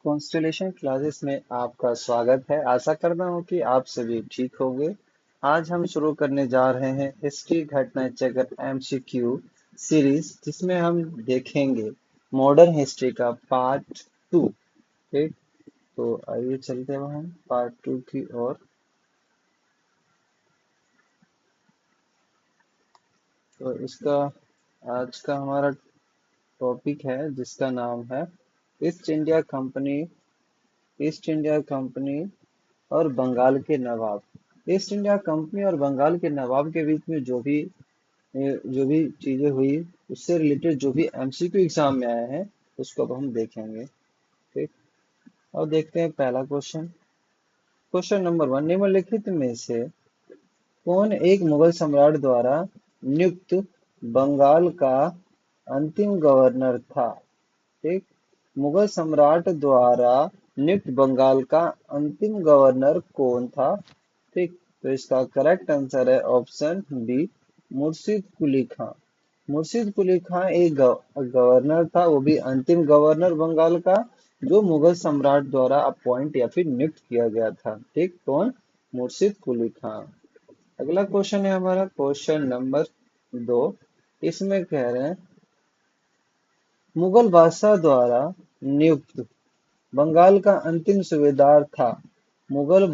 Constellation classes में आपका स्वागत है। आशा करता हूँ कि आप सभी ठीक होंगे। आज हम शुरू करने जा रहे हैं हिस्ट्री घटना चक्र एमसीक्यू सीरीज, जिसमें हम देखेंगे मॉडर्न हिस्ट्री का पार्ट 2। ठीक, तो आइए चलते हैं हम पार्ट 2 की ओर। तो इसका आज का हमारा टॉपिक है जिसका नाम है east India company. East India company और बंगाल के नवाब। ईस्ट इंडिया कंपनी और बंगाल के नवाब के बीच में जो भी चीजें हुई, उससे रिलेटेड जो भी एमसीक्यू एग्जाम में आए हैं, उसको अब हम देखेंगे। ठीक, अब देखते हैं पहला क्वेश्चन। क्वेश्चन नंबर 1, निम्नलिखित में से कौन एक मुगल सम्राट द्वारा नियुक्त बंगाल का अंतिम गवर्नर था? ठीक, मुगल सम्राट द्वारा नियुक्त बंगाल का अंतिम गवर्नर कौन था? ठीक, तो इसका करेक्ट आंसर है ऑप्शन बी, मुर्शिद कुली खां। मुर्शिद कुली खां एक गवर्नर था, वो भी अंतिम गवर्नर बंगाल का, जो मुगल सम्राट द्वारा अपॉइंट या फिर नियुक्त किया गया था। ठीक, कौन? मुर्शिद कुली खां। अगला क्वेश्चन है हमारा क्वेश्चन नंबर 2। इसमें कह रहे हैं मुगल बादशाह द्वारा नियुक्त बंगाल का अंतिम सूबेदार था। मुगल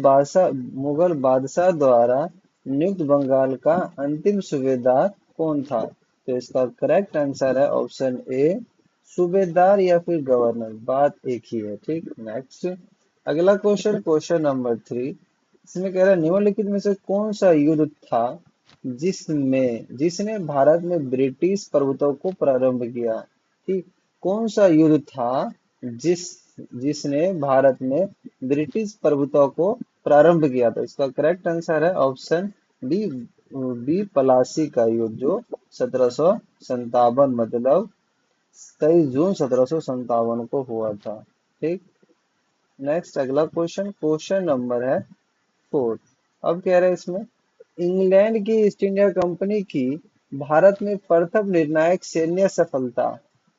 बादशाह द्वारा नियुक्त बंगाल का अंतिम सूबेदार कौन था? तो इसका करेक्ट आंसर है ऑप्शन ए, सूबेदार या फिर गवर्नर, बात एक ही है। ठीक, नेक्स्ट अगला क्वेश्चन, क्वेश्चन नंबर 3। इसमें कह रहा है निम्नलिखित में से कौन सा युद्ध था जिसने भारत में ब्रिटिश प्रभुत्व को प्रारंभ किया? ठीक, कौन सा युद्ध था जिस जिसने भारत में ब्रिटिश प्रभुत्व को प्रारंभ किया था? इसका करेक्ट आंसर है ऑप्शन बी, पलासी का युद्ध, जो 1757 मतलब 23 जून 1757 को हुआ था। ठीक, नेक्स्ट अगला क्वेश्चन, क्वेश्चन नंबर है 4। अब कह रहे हैं इसमें इंग्लैंड की ईस्ट इंडिया कंपनी की भारत में प्रथम निर्णायक सैन्य सफलता।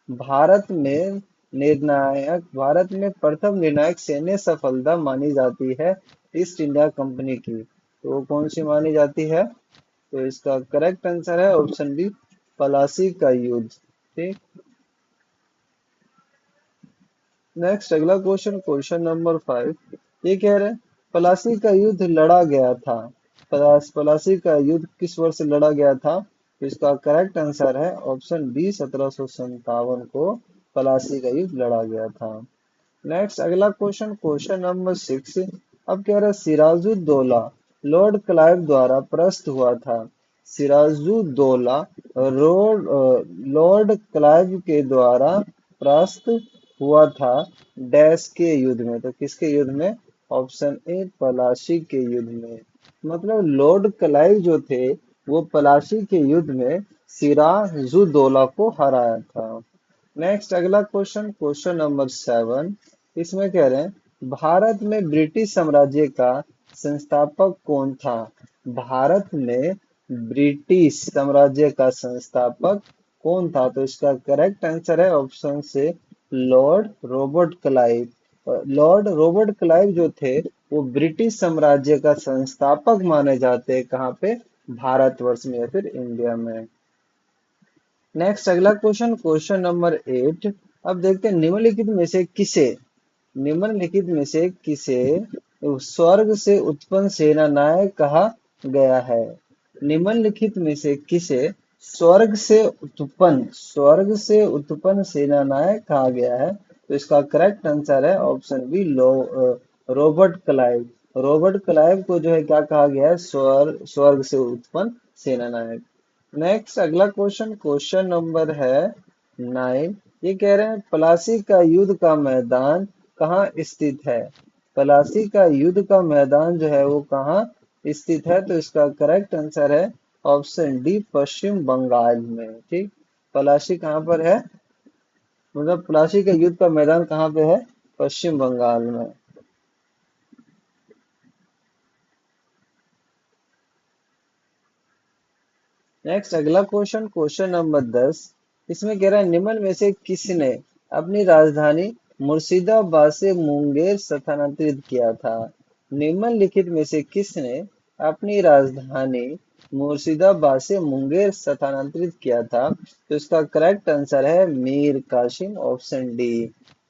भारत में प्रथम निर्णायक सैन्य सफलता मानी जाती है ईस्ट इंडिया कंपनी की, तो वो कौन सी मानी जाती है? तो इसका करेक्ट आंसर है ऑप्शन बी, पलासी का युद्ध। ठीक, नेक्स्ट अगला क्वेश्चन, क्वेश्चन नंबर 5। ये कह रहे हैं पलासी का युद्ध लड़ा गया था। पलासी का युद्ध किस वर्ष लड़ा गया था? तो इसका करेक्ट आंसर है ऑप्शन बी, 1757 को पलासी का युद्ध लड़ा गया था। नेक्स्ट अगला क्वेश्चन, क्वेश्चन नंबर 6। अब कह रहा है सिराजुद्दौला लॉर्ड क्लाइव द्वारा परास्त हुआ था। सिराजुद्दौला लॉर्ड क्लाइव के द्वारा परास्त हुआ था डैश के युद्ध में? तो किसके युद्ध में? ऑप्शन ए, पलासी के युद्ध में। मतलब लॉर्ड क्लाइव जो थे, वो पलासी के युद्ध में सिराजुद्दौला को हराया था। नेक्स्ट अगला क्वेश्चन, क्वेश्चन नंबर 7। इसमें कह रहे हैं भारत में ब्रिटिश साम्राज्य का संस्थापक कौन था? भारत में ब्रिटिश साम्राज्य का संस्थापक कौन था? तो इसका करेक्ट आंसर है ऑप्शन से, Lord Robert Clive. Lord Robert Clive जो थे, वो ब्रिटिश साम्राज्य का संस्थापक माने जाते हैं। कहाँ पे? भारतवर्ष में या फिर इंडिया में। नेक्स्ट अगला क्वेश्चन, क्वेश्चन नंबर 8। अब देखते हैं निम्नलिखित में से किसे स्वर्ग से उत्पन्न सेनानायक कहा गया है? निम्नलिखित में से किसे स्वर्ग से उत्पन्न सेनानायक कहा गया है? तो इसका करेक्ट आंसर है option B, Robert Clive. Robert Clive को जो है क्या कहा गया है? स्वर्ग से उत्पन्न सेनानायक। नेक्स्ट अगला क्वेश्चन, क्वेश्चन नंबर है 9। ये कह रहे हैं पलासी का युद्ध का मैदान कहाँ स्थित है? पलासी का युद्ध का मैदान जो है वो कहाँ स्थित है? तो इसका करेक्ट आंसर है ऑप्शन डी, पश्चिम बंगाल में। ठीक, पलासी कहाँ पर है? मतलब पलासी का युद्ध का मैदान कहाँ पे है? पश्चिम बंगाल में। नेक्स्ट अगला क्वेश्चन, क्वेश्चन नंबर 10। इसमें कह रहा है निम्न में से किसने अपनी राजधानी मुर्शिदाबाद से मुंगेर स्थानांतरित किया था? निम्नलिखित में से किसने अपनी राजधानी मुर्शिदाबाद से मुंगेर स्थानांतरित किया था? तो इसका करेक्ट आंसर है मीर कासिम, ऑप्शन डी।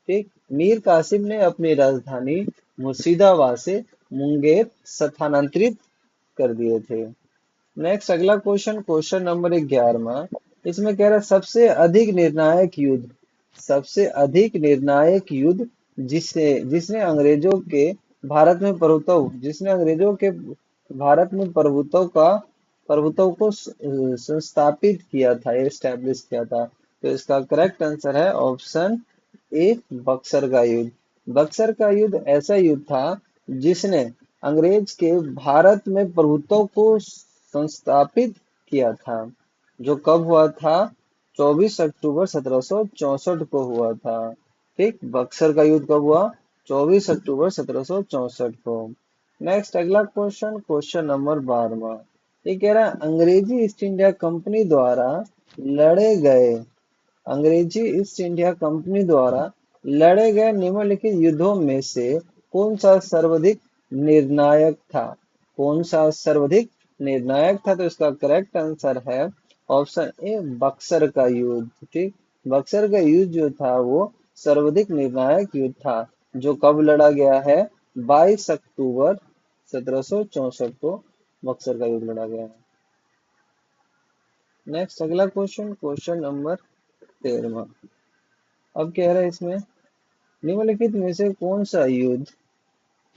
ठीक, मीर कासिम ने अपनी राजधानी मुर्शिदाबाद से मुंगेर स्थानांतरित कर दिए थे। नेक्स्ट अगला क्वेश्चन, क्वेश्चन नंबर 11वां। इसमें कह रहा है सबसे अधिक निर्णायक युद्ध जिसने जिसने अंग्रेजों के भारत में प्रभुत्व जिसने अंग्रेजों के भारत में प्रभुत्व को संस्थापित किया था, एस्टेब्लिश किया था। तो इसका करेक्ट आंसर है ऑप्शन ए, बक्सर का युद्ध। बक्सर का युद्ध ऐसा युद्ध था जिसने अंग्रेज के भारत में प्रभुत्व को संस्थापित किया था, जो कब हुआ था? 24 अक्टूबर 1764 को हुआ था। ठीक, बक्सर का युद्ध कब हुआ? 24 अक्टूबर 1764 को। नेक्स्ट अगला क्वेश्चन, क्वेश्चन नंबर 12वां। ये कह रहा है अंग्रेजी ईस्ट इंडिया कंपनी द्वारा लड़े गए अंग्रेजी ईस्ट इंडिया कंपनी द्वारा लड़े गए निम्नलिखित युद्धों में से कौन सा सर्वाधिक निर्णायक था? कौन सा सर्वाधिक निर्णायक था? तो इसका करेक्ट आंसर है ऑप्शन ए, बक्सर का युद्ध। ठीक, बक्सर का युद्ध जो था वो सर्वाधिक निर्णायक युद्ध था, जो कब लड़ा गया है? 22 अक्टूबर 1764 को बक्सर का युद्ध लड़ा गया है। नेक्स्ट अगला क्वेश्चन, क्वेश्चन नंबर 13वां। अब कह रहा है इसमें निम्नलिखित में से कौन सा युद्ध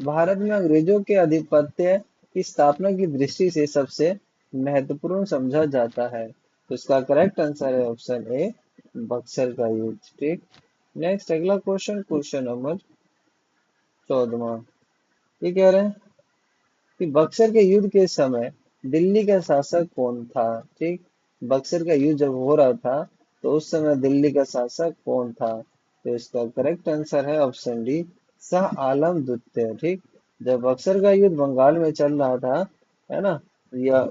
भारत में अंग्रेजों के आधिपत्य की स्थापना की दृष्टि से सबसे महत्वपूर्ण समझा जाता है? तो इसका करेक्ट आंसर है ऑप्शन ए, बक्सर का युद्ध। ठीक, नेक्स्ट अगला क्वेश्चन, क्वेश्चन नंबर 14वां। ये कह रहे हैं कि बक्सर के युद्ध के समय दिल्ली का शासक कौन था? ठीक, बक्सर का युद्ध जब हो रहा था तो उस समय दिल्ली का शासक कौन था? तो इसका करेक्ट आंसर है ऑप्शन डी, शाह आलम द्वितीय। ठीक, जब बक्सर का युद्ध बंगाल में चल रहा था, है ना, या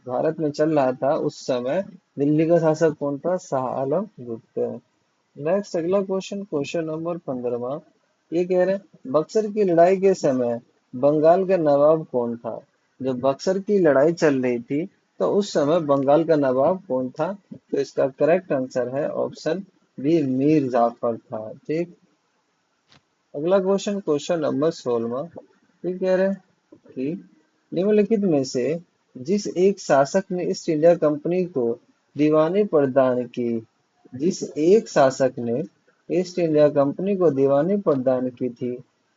भारत में चल रहा था, उस समय दिल्ली का शासक कौन था? शाह आलम द्वितीय। नेक्स्ट अगला क्वेश्चन, क्वेश्चन नंबर 15वां। ये कह रहे हैं बक्सर की लड़ाई के समय बंगाल का नवाब कौन था? जब बक्सर की लड़ाई चल रही थी तो उस समय बंगाल का नवाब कौन था? तो इसका करेक्ट आंसर है ऑप्शन बी, मीर जाफर था। ठीक, अगला क्वेश्चन, क्वेश्चन नंबर 16वां। ये कह रहे हैं कि निम्नलिखित में से जिस एक शासक ने ईस्ट इंडिया कंपनी को दीवानी प्रदान की जिस एक शासक ने ईस्ट इंडिया कंपनी को दीवानी प्रदान की थी,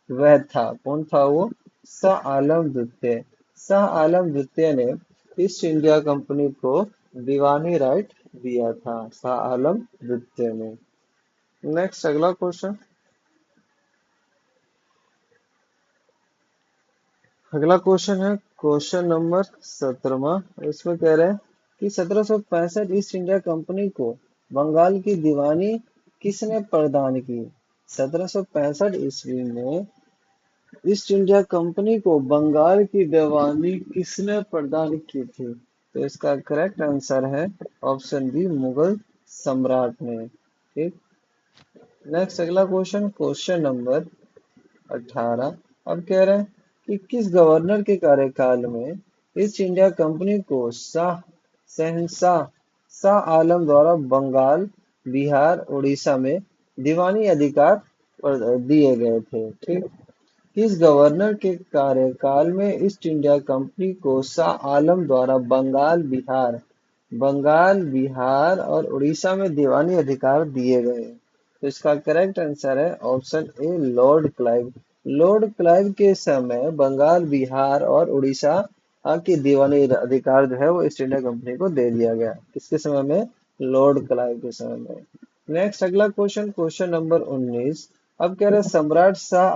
वह था कौन था वो? शाह आलम द्वितीय। शाह आलम द्वितीय ने ईस्ट इंडिया कंपनी को दीवानी राइट दिया था, शाह आलम द्वितीय ने। नेक्स्ट अगला क्वेश्चन, अगला क्वेश्चन है क्वेश्चन नंबर 17वां। इसमें कह रहे हैं कि 1765 ईस्ट इंडिया कंपनी को बंगाल की दीवानी किसने प्रदान की? 1765 ईस्वी में ईस्ट इंडिया कंपनी को बंगाल की दीवानी किसने प्रदान की थी? तो इसका करेक्ट आंसर है ऑप्शन बी, मुगल सम्राट ने। ठीक, नेक्स्ट अगला क्वेश्चन, क्वेश्चन नंबर 18। अब कह रहे हैं कि किस गवर्नर के कार्यकाल में ईस्ट इंडिया कंपनी को शहंशाह शाह आलम द्वारा बंगाल, बिहार, उड़ीसा में दीवानी अधिकार दिए गए थे? ठीक, किस गवर्नर के कार्यकाल में ईस्ट इंडिया कंपनी को शाह आलम द्वारा बंगाल, बिहार और उड़ीसा में दीवानी अधिकार दिए गए? तो इसका करेक्ट आंसर है option A, Lord Clive. Lord Clive के समय बंगाल, बिहार और उड़ीसा के दीवानी अधिकार जो है वो ईस्ट इंडिया कंपनी को दे दिया गया। किसके समय में? लॉर्ड क्लाइव के समय में। नेक्स्ट अगला क्वेश्चन, क्वेश्चन नंबर 19। अब कह रहे हैं सम्राट शाह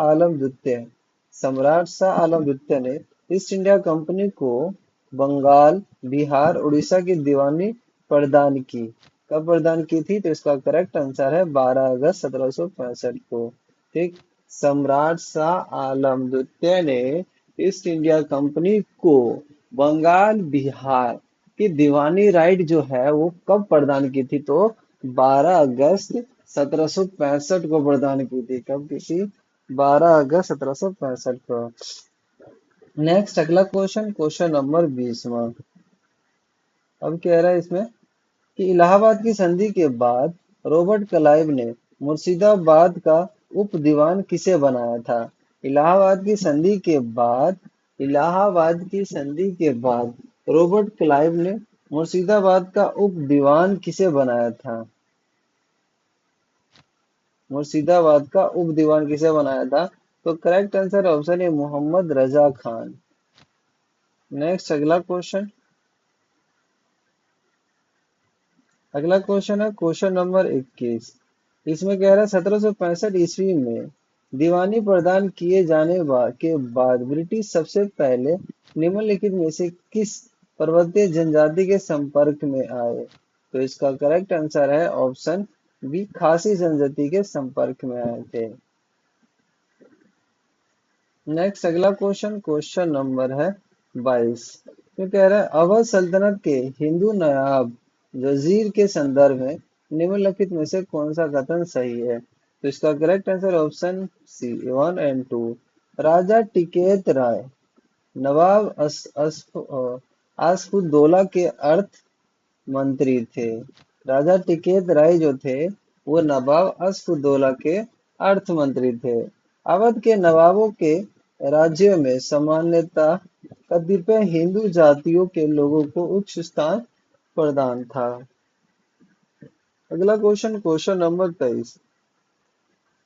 आलम द्वितीय ने ईस्ट इंडिया कंपनी को बंगाल, बिहार, उड़ीसा की दीवानी प्रदान की। कब प्रदान की थी? तो इसका करेक्ट आंसर है 12 अगस्त 1765 को। ठीक, सम्राट शाह आलम द्वितीय ने ईस्ट इंडिया कंपनी को बंगाल, बिहार की दीवानी राइट जो है वो कब प्रदान की थी? तो 12 अगस्त 1765 को प्रदान की थी। कब की थी? 12 अगस्त 1765 को। नेक्स्ट अगला क्वेश्चन, क्वेश्चन नंबर 20वां। अब कह रहा है इसमें कि इलाहाबाद की संधि के बाद रॉबर्ट क्लाइव ने मुर्शिदाबाद का उप दीवान किसे बनाया था? इलाहाबाद की संधि के बाद, इलाहाबाद की संधि के बाद रॉबर्ट क्लाइव ने मुर्शिदाबाद का उप दीवान किसे बनाया था? मुर्शिदाबाद का उप दीवान किसे बनाया था? तो करेक्ट आंसर ऑप्शन है मोहम्मद रजा खान। नेक्स्ट अगला क्वेश्चन, अगला क्वेश्चन है क्वेश्चन नंबर 21। इसमें कह रहा है 1765 ईस्वी में दीवानी प्रदान किए के बाद ब्रिटिश सबसे पहले निम्नलिखित में से किस पर्वतीय जनजाति के संपर्क में आए? तो इसका करेक्ट आंसर है ऑप्शन बी, खासी जनजाति के संपर्क में आए थे। नेक्स्ट अगला क्वेश्चन, क्वेश्चन नंबर है 22। तो कह रहा है अवध सल्तनत के हिंदू नवाब जजीर के संदर्भ में निम्नलिखित में से कौन सा कथन सही है? तो इसका correct answer option C 1 and 2। Raja Tikait Rai Nawab Asafuddaula के अर्थ मंत्री थे। राजा टिकैत राय जो थे वो नवाब आसफुद्दौला के अर्थ मंत्री थे। अवध के नवाबों के राज्य में सामान्यतः कतिपय हिंदू जातियों के लोगों को उच्च स्थान प्रदान था। अगला क्वेश्चन, क्वेश्चन नंबर 23।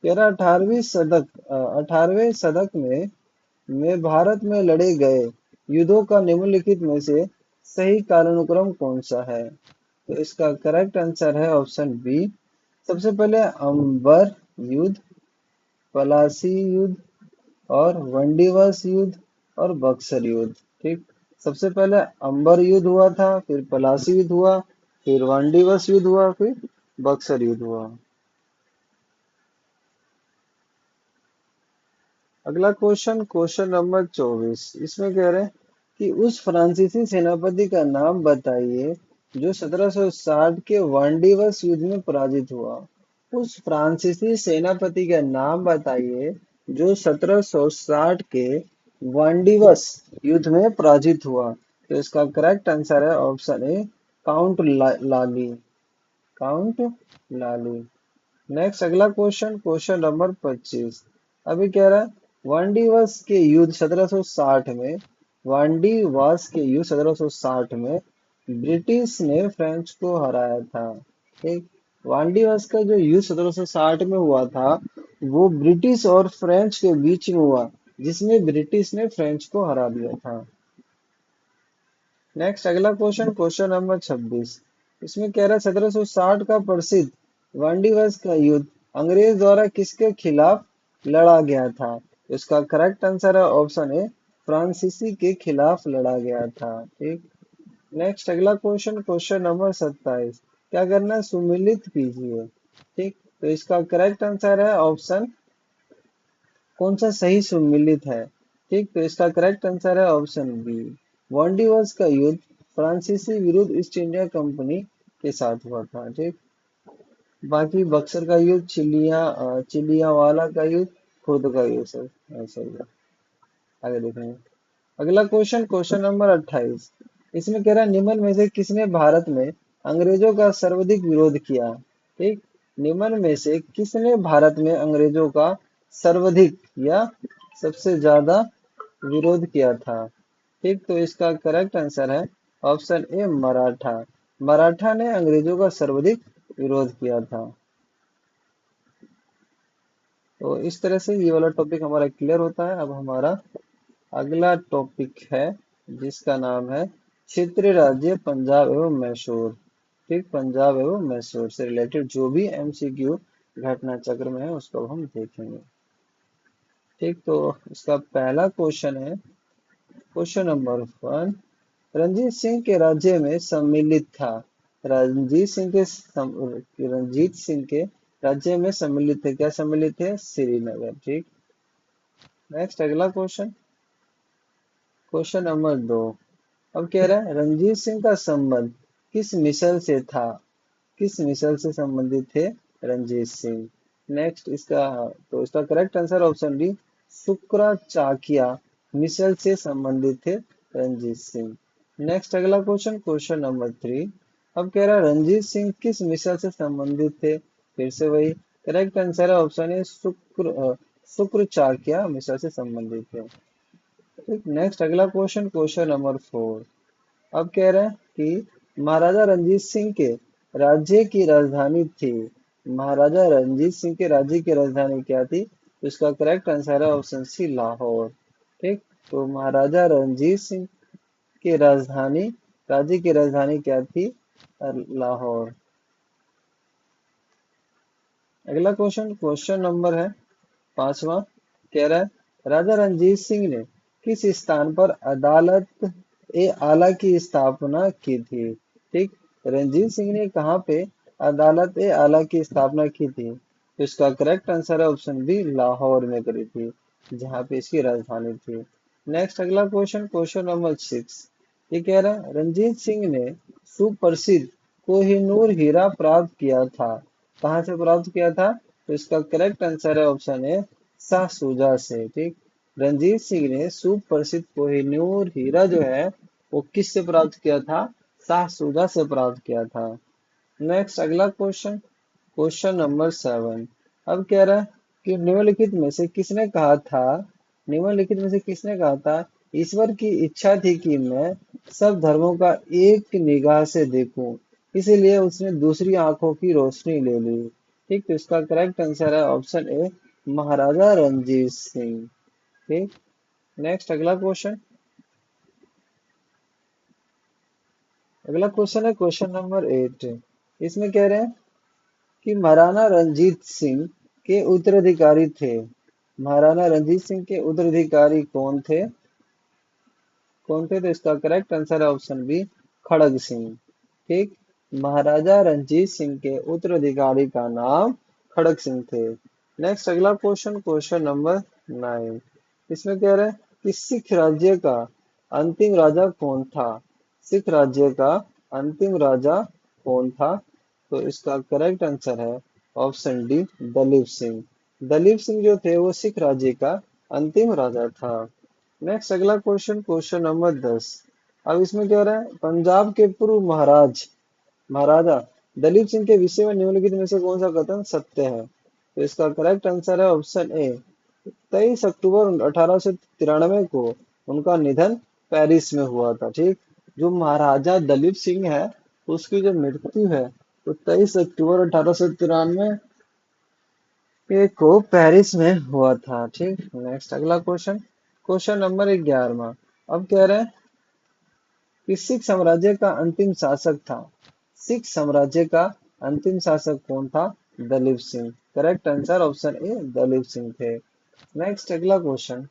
कह रहा 18वें शतक में भारत में लड़े गए युद्धों का निम्नलिखित में से सही कालानुक्रम कौन सा है? तो इसका करेक्ट आंसर है ऑप्शन बी। सबसे पहले अंबर युद्ध, पलासी युद्ध और वंडीवास युद्ध और बक्सर युद्ध। ठीक, सबसे पहले अंबर युद्ध हुआ था, फिर पलासी युद्ध हुआ, फिर वंडीवास युद्ध हुआ, फिर बक्सर युद्ध हुआ। अगला क्वेश्चन, क्वेश्चन नंबर 24। इसमें कह रहे हैं कि उस फ्रांसीसी सेनापति का नाम बताइए जो 1760 के वांडीवस युद्ध में पराजित हुआ। उस फ्रांसीसी सेनापति का नाम बताइए जो 1760 के वांडीवस युद्ध में पराजित हुआ। तो इसका करेक्ट आंसर है option A, count Lali, count Lali. Next अगला क्वेश्चन, क्वेश्चन नंबर 25। अभी कह रहा है वांडीवास के युद्ध 1760 में, वांडीवास के युद्ध 1760 में ब्रिटिश ने फ्रेंच को हराया था। ठीक, वांडीवास का जो युद्ध 1760 में हुआ था वो ब्रिटिश और फ्रेंच के बीच में हुआ, जिसमें ब्रिटिश ने फ्रेंच को हरा दिया था। नेक्स्ट अगला क्वेश्चन, क्वेश्चन नंबर 26। इसमें कह रहा है 1760 का प्रसिद्ध वांडीवास का युद्ध अंग्रेज द्वारा किसके खिलाफ लड़ा गया था? इसका करेक्ट आंसर है ऑप्शन ए, फ्रांसीसी के खिलाफ लड़ा गया था। ठीक, नेक्स्ट अगला क्वेश्चन, क्वेश्चन नंबर 27। क्या करना है? सुमिलित कीजिए। ठीक, तो इसका करेक्ट आंसर है ऑप्शन, कौन सा सही सुमिलित है? ठीक, तो इसका करेक्ट आंसर है ऑप्शन बी, वांडीवास का युद्ध फ्रांसीसी विरुद्ध ईस्ट इंडिया कंपनी के साथ हुआ था। ठीक, बाकी बक्सर का युद्ध, चिलियावाला का युद्ध, खुर्द का युद्ध, सब सही है। आगे देखेंगे अगला क्वेश्चन, क्वेश्चन नंबर 28। इसमें कह रहा है निम्न में से किसने भारत में अंग्रेजों का सर्वाधिक विरोध किया? ठीक, निम्न में से किसने भारत में अंग्रेजों का सर्वाधिक या सबसे ज्यादा विरोध किया था? ठीक, तो इसका करेक्ट आंसर है ऑप्शन ए, मराठा। मराठा ने अंग्रेजों का सर्वाधिक विरोध किया था। तो इस तरह से ये वाला टॉपिक हमारा क्लियर होता है। अब हमारा अगला टॉपिक है जिसका नाम है क्षेत्रीय राज्य पंजाब एवं मैसूर। ठीक, पंजाब एवं मैसूर से रिलेटेड जो भी एमसीक्यू घटना चक्र में है उसको हम देखेंगे। ठीक, तो इसका पहला क्वेश्चन है क्वेश्चन नंबर 1। रंजीत सिंह के राज्य में सम्मिलित था। रंजीत सिंह के राज्य में सम्मिलित थे, क्या सम्मिलित थे? श्रीनगर। ठीक, नेक्स्ट अगला क्वेश्चन, क्वेश्चन नंबर 2। अब कह रहा है रंजीत सिंह का संबंध किस मिसल से था? किस मिसल से संबंधित थे रंजीत सिंह। नेक्स्ट इसका correct answer option D, Shukracharya Mitchell से संबंधित थे रंजीत सिंह। नेक्स्ट अगला क्वेश्चन, क्वेश्चन नंबर 3। अब कह रहा है रंजीत सिंह किस मिशल से संबंधित थे? फिर से वही करेक्ट आंसर है ऑप्शन ए, शुक्राचार्य मिशल से संबंधित थे। ठीक, नेक्स्ट अगला क्वेश्चन, क्वेश्चन नंबर 4। अब कह रहे हैं कि महाराजा रंजीत सिंह के राज्य की राजधानी थी। महाराजा रंजीत सिंह के राज्य की राजधानी क्या थी? तो इसका करेक्ट आंसर है ऑप्शन सी, लाहौर। ठीक, तो महाराजा रंजीत सिंह की राजधानी, राज्य की राजधानी क्या थी? लाहौर। अगला क्वेश्चन, क्वेश्चन नंबर है 5वां। कह रहा है राजा रंजीत सिंह ने किस स्थान पर अदालत ए आला की स्थापना की थी? ठीक, रंजीत सिंह ने कहाँ पे अदालत ए आला की स्थापना की थी? तो इसका करेक्ट आंसर है ऑप्शन बी, लाहौर में करी थी, जहाँ पे इसकी राजधानी थी। नेक्स्ट अगला क्वेश्चन, क्वेश्चन नंबर 6। ये कह रहा है रंजीत सिंह ने सुप्रसिद्ध कोहिनूर हीरा प्राप्त किया था। कहाँ से प्राप्त किया था? तो इसका करेक्ट आंसर है ऑप्शन ए, शाहसुजा से। ठीक, रंजीत सिंह ने सुप्रसिद्ध कोहिनूर हीरा जो है वो किससे प्राप्त किया था? शाहसुजा से प्राप्त किया था। नेक्स्ट अगला क्वेश्चन, क्वेश्चन नंबर 7। अब कह रहा है कि निम्नलिखित में से किसने कहा था, निम्नलिखित में से किसने कहा था ईश्वर की इच्छा थी कि मैं सब धर्मों का एक निगाह से देखूं, इसीलिए उसने दूसरी आंखों की रोशनी ले ली। ठीक, तो इसका करेक्ट आंसर है ऑप्शन ए, महाराजा रंजीत सिंह। ठीक, नेक्स्ट अगला क्वेश्चन, अगला क्वेश्चन है क्वेश्चन नंबर 8। इसमें कह रहे हैं कि महाराणा रंजीत सिंह के उत्तराधिकारी थे। महाराणा रंजीत सिंह के उत्तराधिकारी कौन थे? कौन थे? तो इसका करेक्ट आंसर है ऑप्शन बी, खड़ग सिंह। ठीक, महाराजा रंजीत सिंह के उत्तराधिकारी का नाम खड़ग सिंह थे। नेक्स्ट अगला क्वेश्चन, क्वेश्चन नंबर 9। इसमें कह रहे हैं कि सिख राज्य का अंतिम राजा कौन था? सिख राज्य का अंतिम राजा कौन था? तो इसका करेक्ट आंसर है ऑप्शन डी, दलीप सिंह। दलीप सिंह जो थे वो सिख राज्य का अंतिम राजा था। नेक्स्ट अगला क्वेश्चन, क्वेश्चन नंबर 10। अब इसमें कह रहा है पंजाब के पूर्व महाराजा दलीप सिंह के विषय में निम्नलिखित में से कौन सा कथन सत्य है? तो इसका करेक्ट आंसर है ऑप्शन ए, 23 अक्टूबर 1893 को उनका निधन पेरिस में हुआ था। ठीक, जो महाराजा दलीप सिंह है उसकी जो मृत्यु है वो 23 अक्टूबर 1893 को पेरिस में हुआ था। ठीक, नेक्स्ट अगला क्वेश्चन, क्वेश्चन नंबर 11। अब कह रहे हैं कि सिख साम्राज्य का अंतिम शासक था। सिख साम्राज्य का अंतिम शासक कौन था? Dalip Singh. Correct answer option A, Dalip Singh थे। नेक्स्ट अगला क्वेश्चन,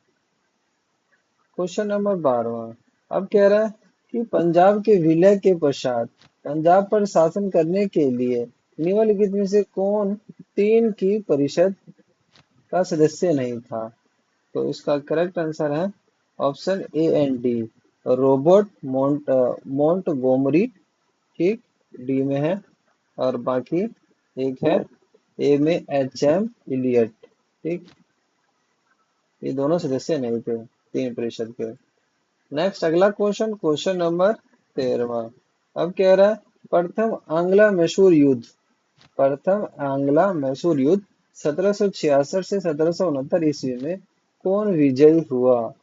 क्वेश्चन नंबर 12। अब कह रहा है कि पंजाब के विलय के पश्चात पंजाब पर शासन करने के लिए निम्नलिखित में से कौन 3 की परिषद का सदस्य नहीं था? तो इसका करेक्ट आंसर है option A and D, Robert Montgomery. ठीक, डी में है, और बाकी एक है ए में HM इलियट। ठीक, ये दोनों सदस्य नहीं थे 3% के। नेक्स्ट अगला क्वेश्चन, क्वेश्चन नंबर 13। अब कह रहा है प्रथम आंग्ला मैसूर युद्ध, प्रथम आंग्ला मैसूर युद्ध 1766 से 1769 ईस्वी में कौन विजयी हुआ?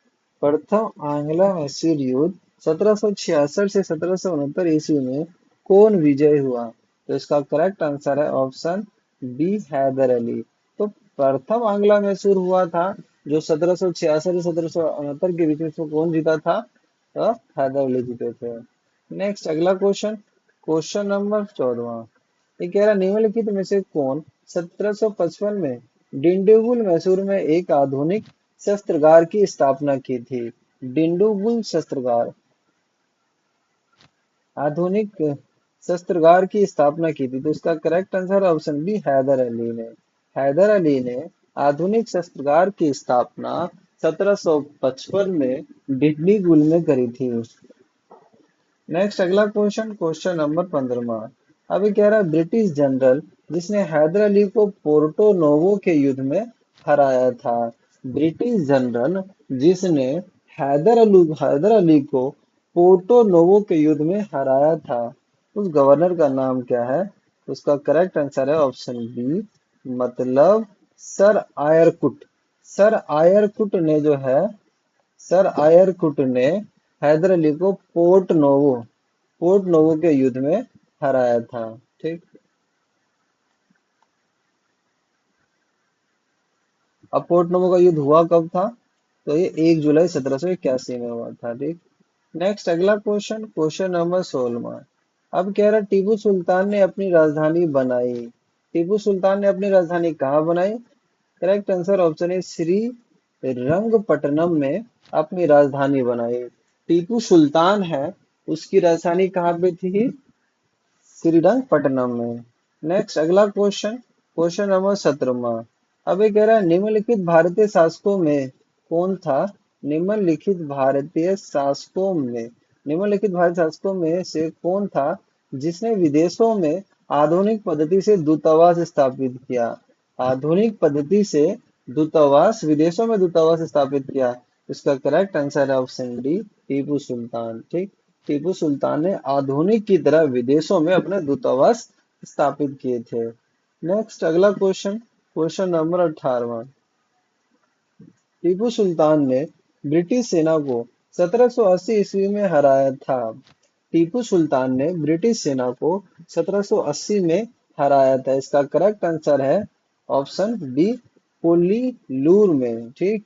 प्रथम आंग्ला मैसूर युद्ध 1766 से 1769 ईस्वी में कौन विजयी हुआ? तो इसका करेक्ट आंसर है ऑप्शन बी, हैदर अली। तो प्रथम आंग्ला मैसूर हुआ था जो 1766 से 1769 के बीच में, इसमें कौन जीता था? तो हैदर अली जीते थे। नेक्स्ट अगला क्वेश्चन, क्वेश्चन नंबर 14। ये कह रहा निम्नलिखित में से कौन 1755 में डिंडीगुल मैसूर में एक आधुनिक शस्त्रागार की स्थापना की थी? डिंडीगुल शस्त्रागार, आधुनिक शस्त्रागार की स्थापना की थी। तो इसका correct answer option B, Hyder Ali ने। हैदर अली ने आधुनिक शस्त्रागार की स्थापना 1755 में डिंडीगुल में करी थी। नेक्स्ट अगला क्वेश्चन, क्वेश्चन नंबर 15। अभी कह रहा है ब्रिटिश जनरल जिसने हैदर अली को पोर्टो नोवो के युद्ध में हराया था। ब्रिटिश जनरल जिसने हैदर अली को पोर्टो नोवो के युद्ध में हराया था, उस गवर्नर का नाम क्या है? उसका करेक्ट आंसर है ऑप्शन बी, मतलब सर आयरकुट। सर आयरकुट ने जो है सर आयरकुट ने हैदर अली को पोर्ट नोवो के युद्ध में हराया था। ठीक। अब पोर्ट नोवो का युद्ध हुआ कब था? तो ये 1 जुलाई 1781 में हुआ था। ठीक। नेक्स्ट अगला क्वेश्चन, क्वेश्चन नंबर 16। अब कह रहा है टीपू सुल्तान ने अपनी राजधानी बनाई। टीपू सुल्तान ने अपनी राजधानी कहाँ बनाई? करेक्ट आंसर ऑप्शन है श्री रंगपट्टनम में अपनी राजधानी बनाई। टीपू सुल्तान है, उसकी राजधानी कहाँ पे थी? श्रीरंगपट्टनम में। नेक्स्ट अगला क्वेश्चन, क्वेश्चन नंबर 17। अब ये कह रहा है निम्नलिखित भारतीय शासकों में कौन था? निम्नलिखित भारतीय शासकों में निम्नलिखित भारतीय शासकों में से कौन था जिसने विदेशों में आधुनिक पद्धति से दूतावास स्थापित किया? आधुनिक पद्धति से दूतावास, विदेशों में दूतावास स्थापित किया। इसका करेक्ट आंसर है ऑप्शन डी, टीपू सुल्तान। ठीक। टीपू सुल्तान ने आधुनिक की तरह विदेशों में अपने दूतावास स्थापित किए थे। नेक्स्ट अगला question, question number 18। Tipu Sultan ने ब्रिटिश सेना को 1780 ईस्वी में हराया था। टीपू सुल्तान ने ब्रिटिश सेना को 1780 में हराया था। इसका करेक्ट आंसर है ऑप्शन बी, पुलीलूर में। ठीक।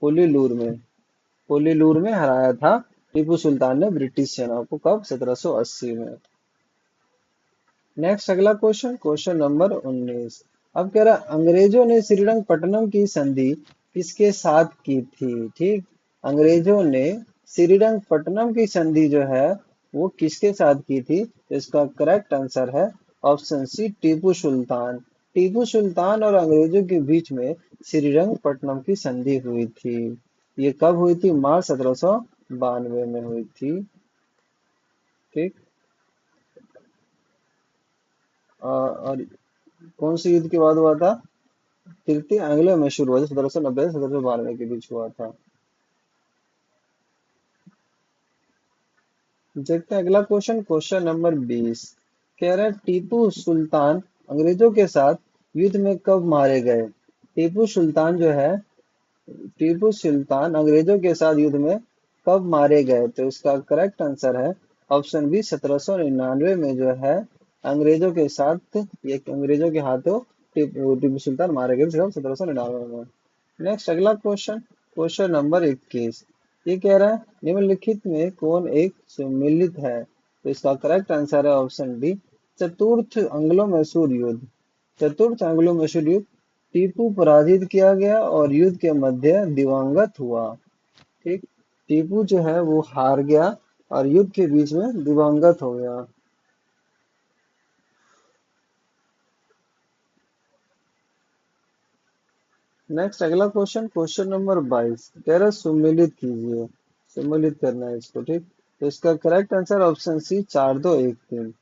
पुलीलूर में पुलीलूर में हराया था टीपू सुल्तान ने ब्रिटिश सेना को। कब? 1780 में। नेक्स्ट अगला क्वेश्चन, क्वेश्चन नंबर 19। अब कह रहा है अंग्रेजों ने श्रीरंगपट्टनम की संधि किसके साथ की थी? ठीक। अंग्रेजों ने श्रीरंगपट्टनम की संधि जो है वो किसके साथ की थी? इसका करेक्ट आंसर है ऑप्शन सी, टीपू सुल्तान। टीपू सुल्तान और अंग्रेजों के बीच में श्रीरंगपट्टनम की संधि हुई थी। ये कब हुई थी? मार्च 1792 में हुई थी। ठीक। और कौन से युद्ध के बाद हुआ था? तृतीय एंग्लो मैसूर वॉर 1790 से 1792 के बीच हुआ था। देखते हैं अगला क्वेश्चन, क्वेश्चन नंबर 20। कह रहा है टीपू सुल्तान अंग्रेजों के साथ युद्ध में कब मारे गए? टीपू सुल्तान जो है टीपू सुल्तान अंग्रेजों के साथ युद्ध में कब मारे गए? तो इसका करेक्ट आंसर है ऑप्शन बी, 1799 में जो है अंग्रेजों के साथ, ये अंग्रेजों के हाथों टीपू सुल्तान मारे गए थे 1799 में। नेक्स्ट अगला क्वेश्चन, क्वेश्चन नंबर 21। ये कह रहा है निम्नलिखित में कौन एक सम्मिलित है? तो इसका करेक्ट आंसर है ऑप्शन डी, चतुर्थ एंग्लो मैसूर युद्ध। चतुर्थ एंग्लो मैसूर युद्ध, टीपू पराजित किया गया और युद्ध के मध्य दिवंगत हुआ। ठीक। टीपू जो है वो हार गया और युद्ध के बीच में दिवंगत हो गया। नेक्स्ट अगला क्वेश्चन, क्वेश्चन नंबर 22। कह रहा है सुमेलित कीजिए, सुमेलित करना है इसको। ठीक। तो इसका करेक्ट आंसर ऑप्शन सी, 4213।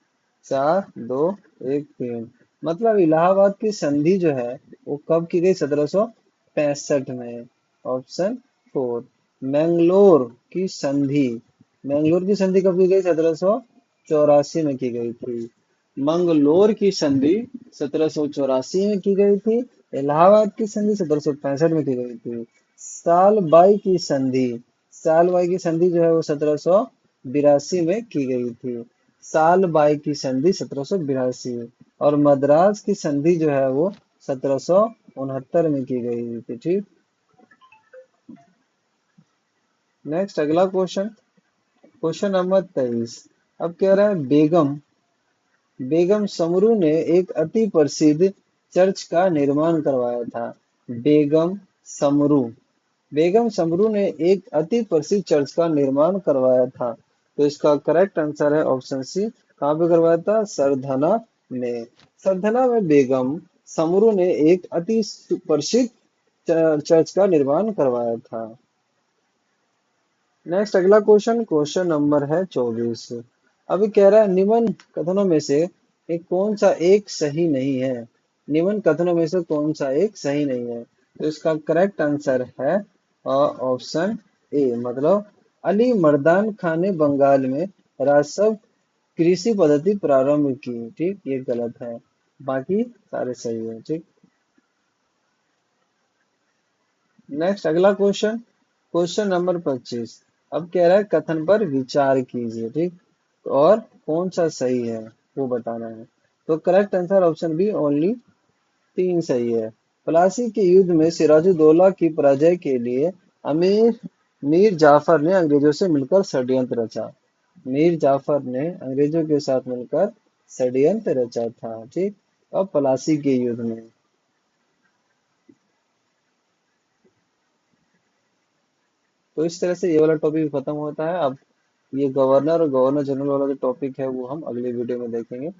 4213 मतलब इलाहाबाद की संधि जो है वो कब की गई? 1765 में। ऑप्शन 4। मैंगलोर की संधि, मैंगलोर की संधि कब की गई? 1784 में की गई थी। मंगलोर की संधि 1784 में की गई थी। इलाहाबाद की संधि 1765 में की गई थी। सालबाई की संधि, सालबाई की संधि जो है वो 1782 में की गई थी। सालबाई की संधि 1782। और मद्रास की संधि जो है वो 1769 में की गई थी। ठीक। नेक्स्ट अगला क्वेश्चन, क्वेश्चन नंबर 23। अब कह रहा है बेगम समरू ने एक अति प्रसिद्ध चर्च का निर्माण करवाया था। बेगम समरू बेगम समरू ने एक अति प्रसिद्ध चर्च का निर्माण करवाया था। तो इसका करेक्ट आंसर है ऑप्शन सी, कहाँ पे करवाया था? सरधना में। सरधना में बेगम समरू ने एक अति प्रसिद्ध चर्च का निर्माण करवाया था। नेक्स्ट अगला क्वेश्चन, क्वेश्चन नंबर है 24। अभी कह रहा है निम्न कथनों में से ये कौन सा एक सही नहीं है? निम्न कथनों में से कौन सा एक सही नहीं है? तो इसका करेक्ट आंसर है ऑप्शन ए, मतलब अली मर्दान खान ने बंगाल में राजस्व कृषि पद्धति प्रारंभ की। ठीक, ये गलत है, बाकी सारे सही है। ठीक, नेक्स्ट अगला क्वेश्चन, क्वेश्चन नंबर 25। अब कह रहा है कथन पर विचार कीजिए। ठीक, और कौन सा सही है वो बताना है। तो correct answer option B, only तीन सही है। प्लासी के युद्ध में सिराजुद्दौला की पराजय के लिए अमीर मीर जाफर ने अंग्रेजों से मिलकर षड्यंत्र रचा। मीर जाफर ने अंग्रेजों के साथ मिलकर षड्यंत्र रचा था। ठीक, अब प्लासी के युद्ध में। तो इस तरह से ये वाला टॉपिक खत्म होता है। अब ये गवर्नर और गवर्नर जनरल वाला जो टॉपिक है वो हम अगले वीडियो में देखेंगे।